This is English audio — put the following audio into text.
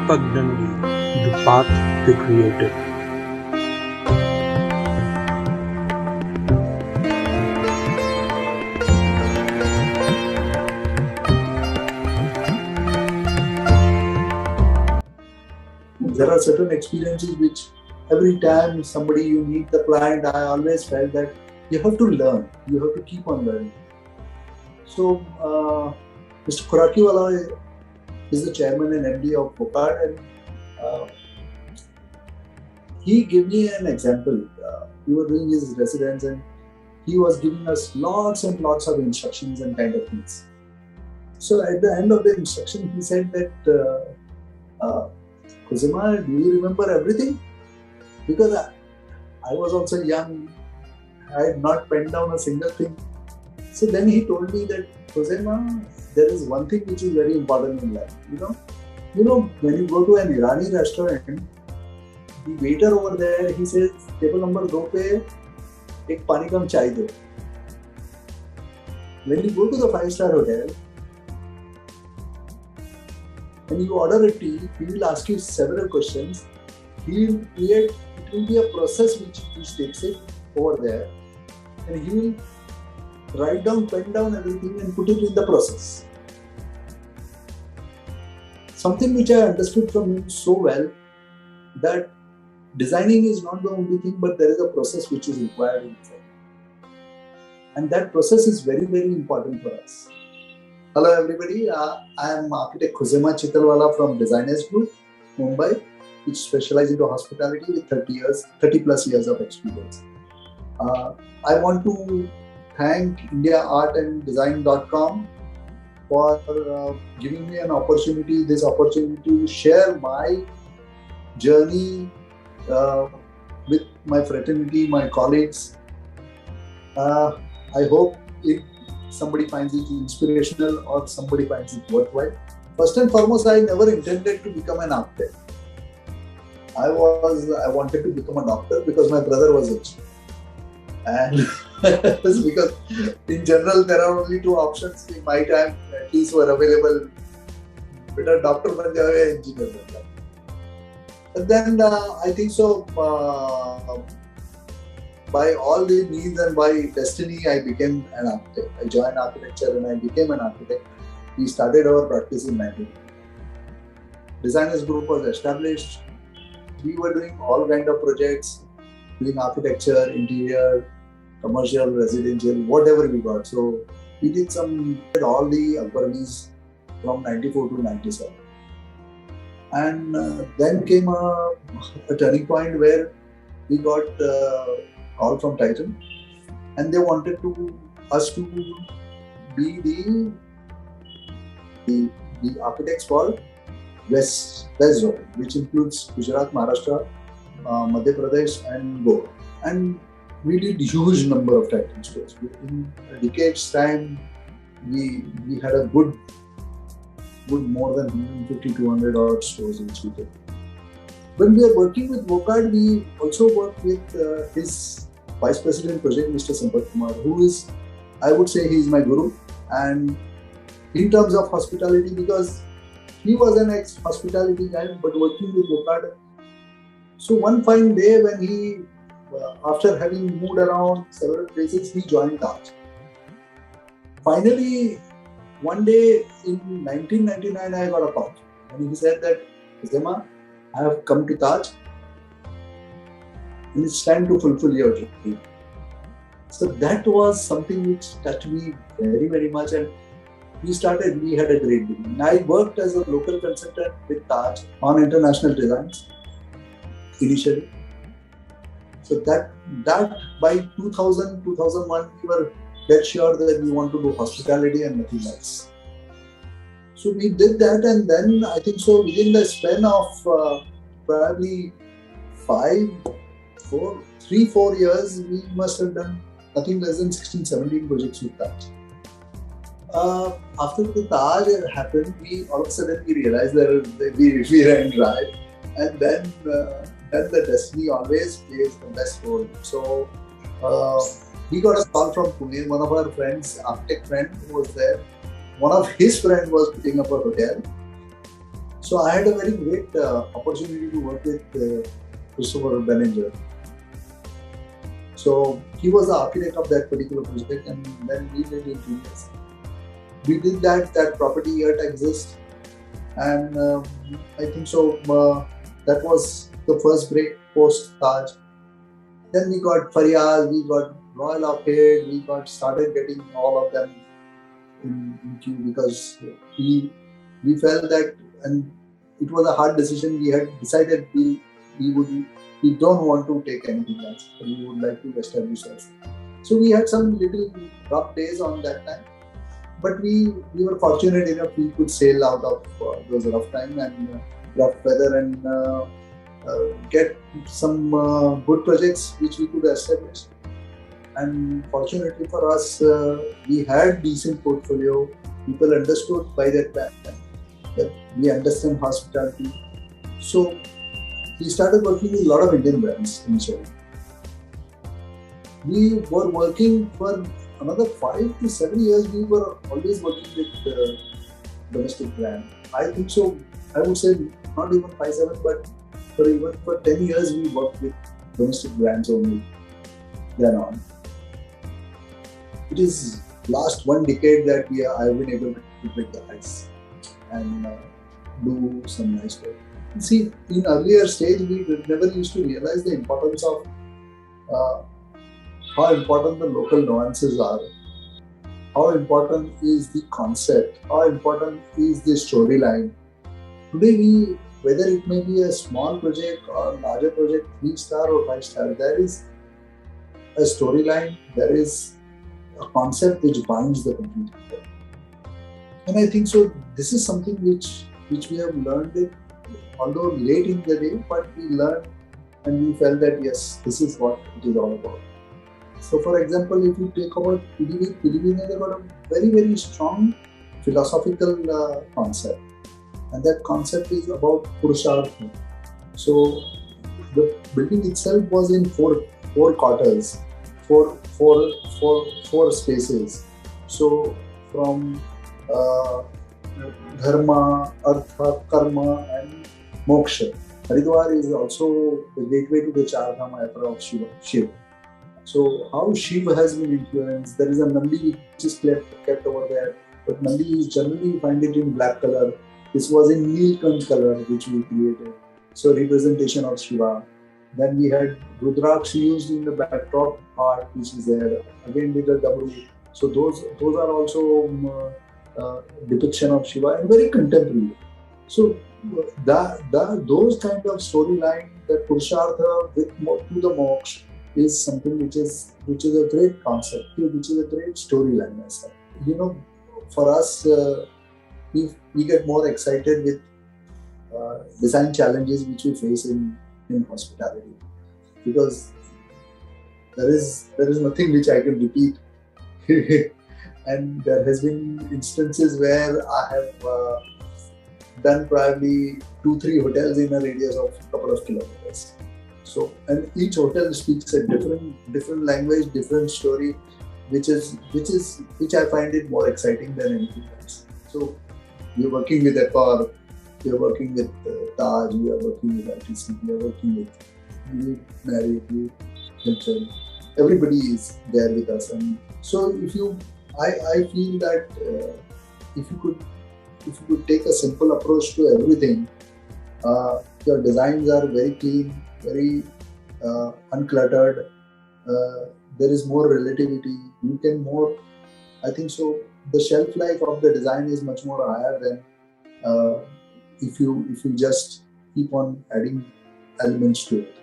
Pagdandi, the path they created. There are certain experiences which every time somebody you meet the client, I always felt that you have to learn, you have to keep on learning. So, Mr. Khurakiwala is the chairman and MD of Bokar, and he gave me an example. We were doing his residence and he was giving us lots and lots of instructions and kind of things. So at the end of the instruction, he said that, Khozema, do you remember everything? Because I was also young, I had not penned down a single thing. So then he told me that, Khozema, there is one thing which is very important in life. You know, when you go to an Irani restaurant, the waiter over there, he says, table number 2 pe ek pani kam chai do. When you go to the 5-star hotel, when you order a tea, he will ask you several questions. It will be a process which takes it over there, and he will write down, pen down everything and put it in the process. Something which I understood from him so well, that designing is not the only thing, but there is a process which is required inside. And that process is very, very important for us. Hello everybody, I am Architect Khozema Chitalwala from Designers Group, Mumbai, which specializes into hospitality with 30 plus years of experience. I want to thank IndiaArtAndDesign.com for giving me this opportunity to share my journey with my fraternity, my colleagues. I hope somebody finds it inspirational or somebody finds it worthwhile. First and foremost, I never intended to become an architect. I wanted to become a doctor because my brother was rich. And because in general, there are only 2 options in my time, at least were available. Better doctor ban jaye ya engineer ban jaye. But then I think so, by all the means and by destiny, I became an architect. I joined architecture and I became an architect. We started our practice in 1990. Designers Group was established. We were doing all kind of projects, doing architecture, interior, commercial, residential, whatever we got. So we did all the Akbaranis from 94 to 97. And then came a turning point where we got call from Titan, and they wanted us to be the architects for West Zone, which includes Gujarat, Maharashtra, Madhya Pradesh, and Goa. And we did huge number of Titan stores. In a decade's time, we had a good more than 150-200 odd stores which we did. When we are working with Vocard, we also work with his Vice President Project, Mr. Sampath Kumar, who is, I would say, he is my guru. And in terms of hospitality, because he was an ex-hospitality guy, but working with Vocard. So one fine day when he, after having moved around several places, he joined Taj. Finally, one day in 1999, I got a call. And he said that, Khozema, I have come to Taj and it's time to fulfill your dream. So that was something which touched me very, very much, and we had a great beginning. I worked as a local consultant with Taj on international designs initially. So that by 2000, 2001, we were dead sure that we want to do hospitality and nothing else. So we did that, and then I think so within the span of probably 3-4 years, we must have done nothing less than 16-17 projects with Taj. After the Taj happened, all of a sudden we realized that we ran dry, and then the destiny always plays the best role. So we got a call from Pune. One of our friends, architect friend, who was there. One of his friends was putting up a hotel. So I had a very great opportunity to work with Christopher Benninger. So he was the architect of that particular project, and then we did interiors. We did that. That property yet exists, and I think so. That was the first break post Taj. Then we got Faryaz, we got Royal Orchid, we got started getting all of them in queue because we felt that, and it was a hard decision. We had decided we don't want to take anything else. We would like to establish ourselves. So we had some little rough days on that time, but we were fortunate enough we could sail out of those rough time and rough weather and get some good projects which we could establish. And fortunately for us, we had decent portfolio. People understood by that time that we understand hospitality. So we started working with a lot of Indian brands initially. We were working for another 5 to 7 years. We were always working with domestic brand. I think so. I would say not even 5-7, but for 10 years we worked with domestic brands only. Then on. It is last 1 decade that I've been able to break the ice and do some nice work. See, in earlier stage, we never used to realize the importance of how important the local nuances are, how important is the concept, how important is the storyline. Today, whether it may be a small project or larger project, 3-star or 5-star, there is a storyline, there is a concept which binds the complete thing. And I think so. This is something which we have learned it, although late in the day, but we learned and we felt that yes, this is what it is all about. So, for example, if you take about PDB has got a very, very strong philosophical concept, and that concept is about Purushartha. So, the building itself was in four quarters, four spaces. So, from Dharma, Artha, Karma, and Moksha. Haridwar is also the gateway to the Char Dham Yatra of Shiva. So how Shiva has been influenced, there is a Nandi which is kept over there, but Nandi is generally you find it in black color. This was in Neelkant color which we created. So representation of Shiva. Then we had Rudraksh used in the backdrop part which is there. Again with the Dabru. So those are also depiction of Shiva and very contemporary. So those kind of storyline, that Purushartha with to the moksha, is something which is a great concept, which is a great storyline as well. You know, for us, we get more excited with design challenges which we face in hospitality, because there is nothing which I can repeat. And there has been instances where I have done probably 2-3 hotels in a radius of a couple of kilometers. So, and each hotel speaks a different language, different story, which I find it more exciting than anything else. So, we are working with Accor, we are working with Taj, we are working with ITC, we are working with Marriott, Hilton. Everybody is there with us, and so I feel that if you could take a simple approach to everything, your designs are very clean, very uncluttered. There is more relativity. You can more. I think so. The shelf life of the design is much more higher than if you just keep on adding elements to it.